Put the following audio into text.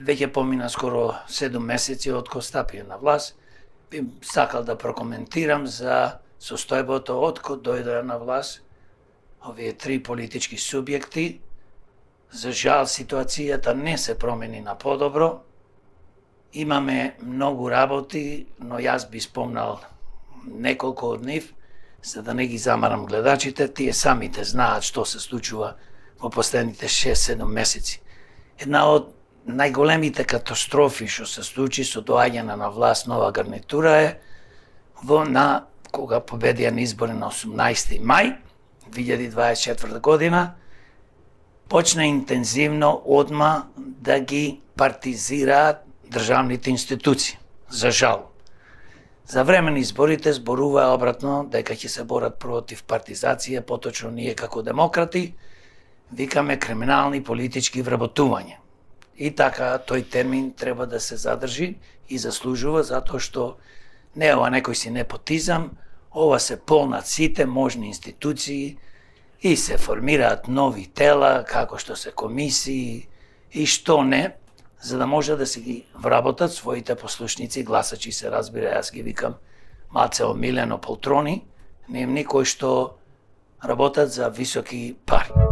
веќе помина скоро 7 месеци од кога стапија на власт. Би сакал да прокоментирам за состојбото од кога дојдоа на власт овие три политички субјекти. За жал, ситуацијата не се промени на подобро. Имаме многу работи, но јас би спомнал неколку од нив, за да не ги замарам гледачите. Тие самите знаат што се случува во последните 6-7 месеци. Една од најголемите катастрофи што се случи со доаѓање на власт нова гарнитура е кога победија на избори на 18 мај 2024 година, почна интензивно одма да ги партизираат државните институции. За жал. За време на изборите зборуваа обратно дека ќе се борат против партизација, поточно ние како демократи викаме криминални политички вработувања. И така тој термин треба да се задржи и заслужува, затоа што не е ова некој си непотизам, ова се полнат сите можни институции и се формираат нови тела, како што се комисии и што не, за да може да се ги вработат своите послушници, гласачи се разбира, јас ги викам малце омилено полтрони, немни кои што работат за високи пари.